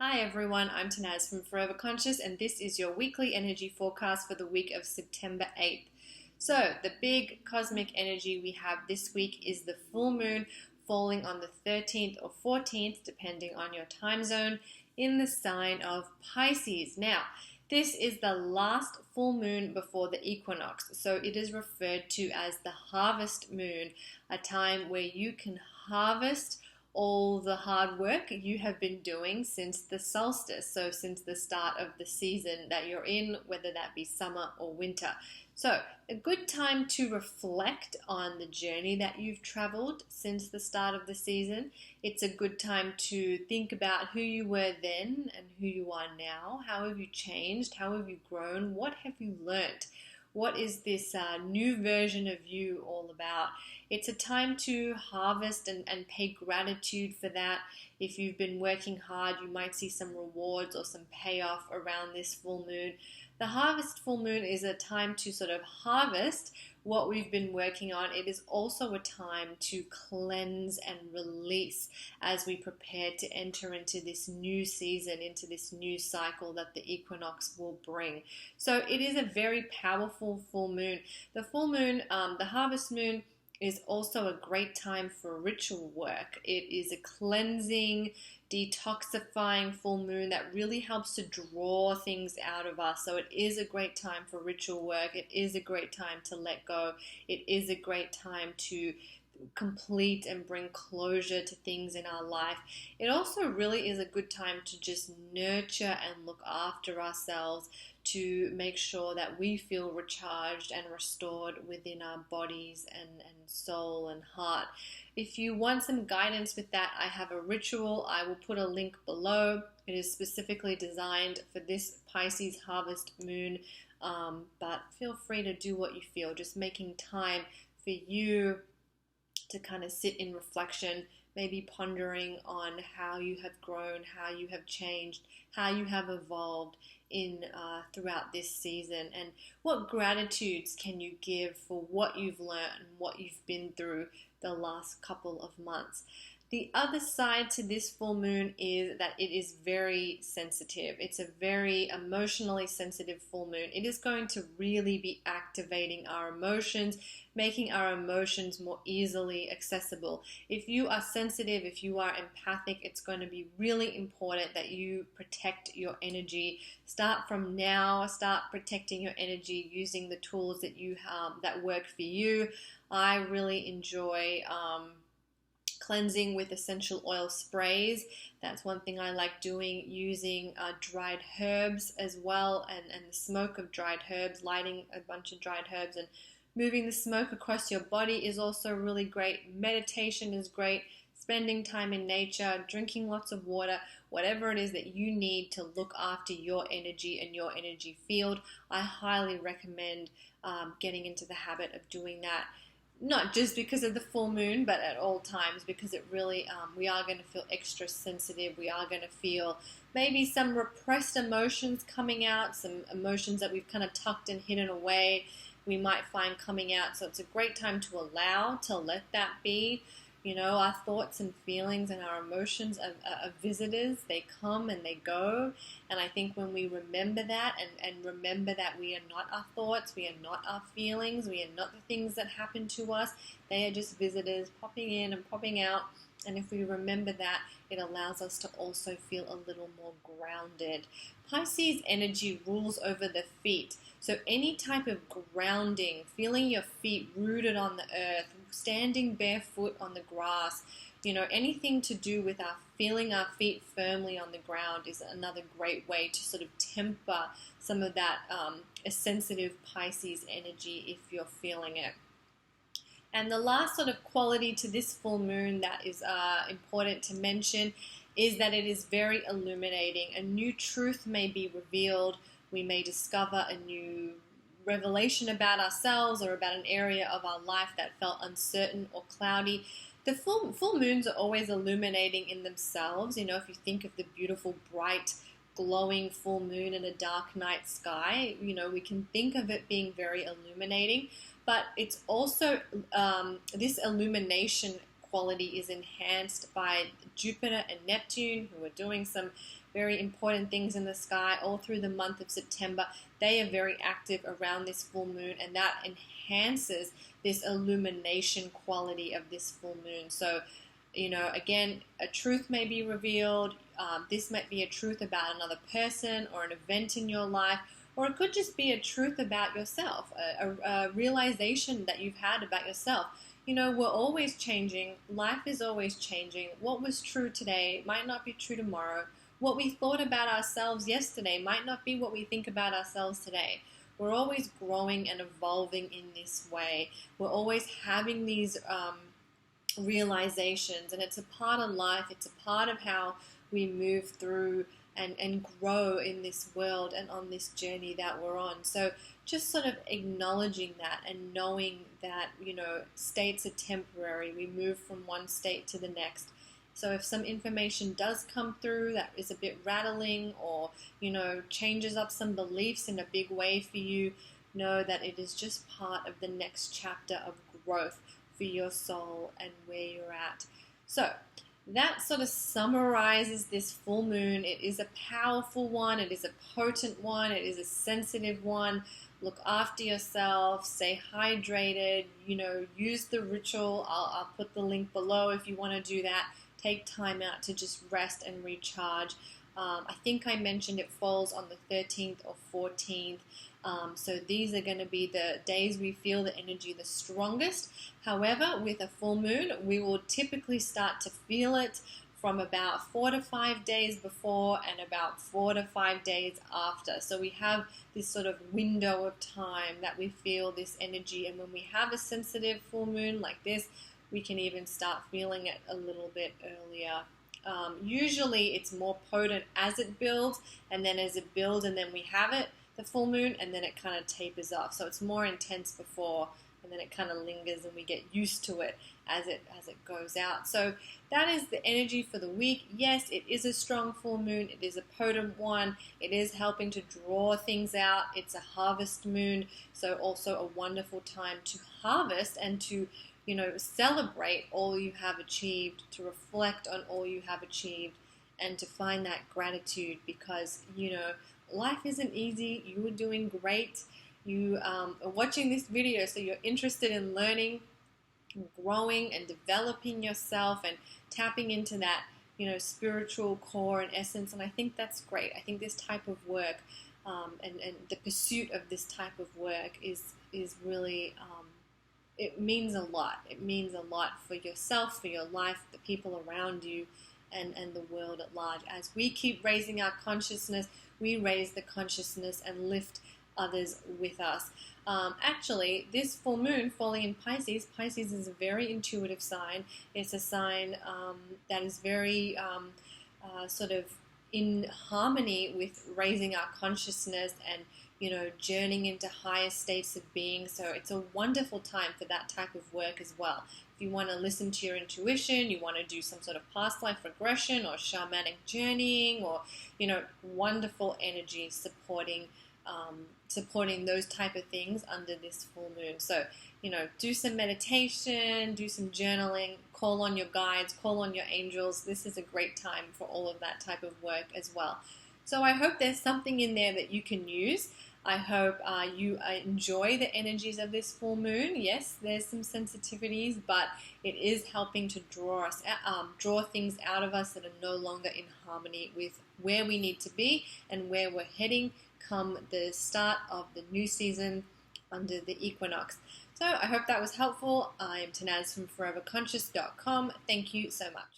Hi everyone, I'm Tanaz from Forever Conscious, and this is your weekly energy forecast for the week of September 8th. So, the big cosmic energy we have this week is the full moon falling on the 13th or 14th, depending on your time zone, in the sign of Pisces. Now, this is the last full moon before the equinox, so it is referred to as the harvest moon, a time where you can harvest all the hard work you have been doing since the solstice, so since the start of the season that you're in, whether that be summer or winter. So, a good time to reflect on the journey that you've traveled since the start of the season. It's a good time to think about who you were then and who you are now. How have you changed? How have you grown? What have you learnt? What is this new version of you all about? It's a time to harvest and pay gratitude for that. If you've been working hard, you might see some rewards or some payoff around this full moon. The harvest full moon is a time to sort of harvest what we've been working on. It is also a time to cleanse and release as we prepare to enter into this new season, into this new cycle that the equinox will bring. So it is a very powerful full moon. The full moon, the harvest moon, is also a great time for ritual work. It is a cleansing, detoxifying full moon that really helps to draw things out of us. So it is a great time for ritual work. It is a great time to let go. It is a great time to complete and bring closure to things in our life. It also really is a good time to just nurture and look after ourselves, to make sure that we feel recharged and restored within our bodies and soul and heart. If you want some guidance with that, I have a ritual. I will put a link below. It is specifically designed for this Pisces harvest moon, but feel free to do what you feel. Just making time for you to kind of sit in reflection, maybe pondering on how you have grown, how you have changed, how you have evolved in throughout this season, and what gratitudes can you give for what you've learned and what you've been through the last couple of months. The other side to this full moon is that it is very sensitive. It's a very emotionally sensitive full moon. It is going to really be activating our emotions, making our emotions more easily accessible. If you are sensitive, if you are empathic, it's going to be really important that you protect your energy. Start from now. Start protecting your energy using the tools that you that work for you. I really enjoy cleansing with essential oil sprays. That's one thing I like doing, using dried herbs as well, and the smoke of dried herbs, lighting a bunch of dried herbs and moving the smoke across your body is also really great. Meditation is great. Spending time in nature, drinking lots of water, whatever it is that you need to look after your energy and your energy field, I highly recommend getting into the habit of doing that. Not just because of the full moon, but at all times, because it really, we are going to feel extra sensitive. We are going to feel maybe some repressed emotions coming out, some emotions that we've kind of tucked and hidden away, we might find coming out. So it's a great time to allow, to let that be. You know, our thoughts and feelings and our emotions are visitors. They come and they go. And I think when we remember that and remember that we are not our thoughts, we are not our feelings, we are not the things that happen to us. They are just visitors popping in and popping out. And if we remember that, it allows us to also feel a little more grounded. Pisces energy rules over the feet. So any type of grounding, feeling your feet rooted on the earth, standing barefoot on the grass, you know, anything to do with feeling our feet firmly on the ground is another great way to sort of temper some of that sensitive Pisces energy if you're feeling it. And the last sort of quality to this full moon that is important to mention is that it is very illuminating. A new truth may be revealed. We may discover a new revelation about ourselves or about an area of our life that felt uncertain or cloudy. The full moons are always illuminating in themselves. You know, if you think of the beautiful, bright, glowing full moon in a dark night sky, you know, we can think of it being very illuminating. But it's also, this illumination quality is enhanced by Jupiter and Neptune, who are doing some very important things in the sky all through the month of September. They are very active around this full moon, and that enhances this illumination quality of this full moon. So, again, a truth may be revealed. This might be a truth about another person or an event in your life, or it could just be a truth about yourself, a realization that you've had about yourself. We're always changing. Life is always changing. What was true today might not be true tomorrow. What we thought about ourselves yesterday might not be what we think about ourselves today. We're always growing and evolving in this way. We're always having these realizations, and it's a part of life. It's a part of how we move through and grow in this world and on this journey that we're on. So just sort of acknowledging that and knowing that, states are temporary. We move from one state to the next. So if some information does come through that is a bit rattling or, changes up some beliefs in a big way for you, know that it is just part of the next chapter of growth for your soul and where you're at. So that sort of summarizes this full moon. It is a powerful one. It is a potent one. It is a sensitive one. Look after yourself. Stay hydrated. Use the ritual. I'll put the link below if you want to do that. Take time out to just rest and recharge. I think I mentioned it falls on the 13th or 14th. So these are going to be the days we feel the energy the strongest. However, with a full moon, we will typically start to feel it from about 4 to 5 days before and about 4 to 5 days after. So we have this sort of window of time that we feel this energy. And when we have a sensitive full moon like this, we can even start feeling it a little bit earlier. Usually it's more potent as it builds, and then as it builds and then we have it, the full moon, and then it kind of tapers off. So it's more intense before, and then it kind of lingers and we get used to it as it goes out. So that is the energy for the week. Yes, it is a strong full moon. It is a potent one. It is helping to draw things out. It's a harvest moon, so also a wonderful time to harvest and to celebrate all you have achieved, to reflect on all you have achieved, and to find that gratitude because, life isn't easy. You are doing great. You are watching this video, so you're interested in learning, growing, and developing yourself and tapping into that, spiritual core and essence. And I think that's great. I think this type of work and the pursuit of this type of work is really it means a lot. It means a lot for yourself, for your life, the people around you, and the world at large. As we keep raising our consciousness, we raise the consciousness and lift others with us. Actually, this full moon falling in Pisces, Pisces is a very intuitive sign. It's a sign that is very sort of in harmony with raising our consciousness and journeying into higher states of being. So it's a wonderful time for that type of work as well. If you want to listen to your intuition, you want to do some sort of past life regression or shamanic journeying, or wonderful energy supporting those type of things under this full moon. So do some meditation, do some journaling, call on your guides, call on your angels. This is a great time for all of that type of work as well. So I hope there's something in there that you can use. I hope you enjoy the energies of this full moon. Yes, there's some sensitivities, but it is helping to draw things out of us that are no longer in harmony with where we need to be and where we're heading come the start of the new season under the equinox. So I hope that was helpful. I'm Tanaz from foreverconscious.com. Thank you so much.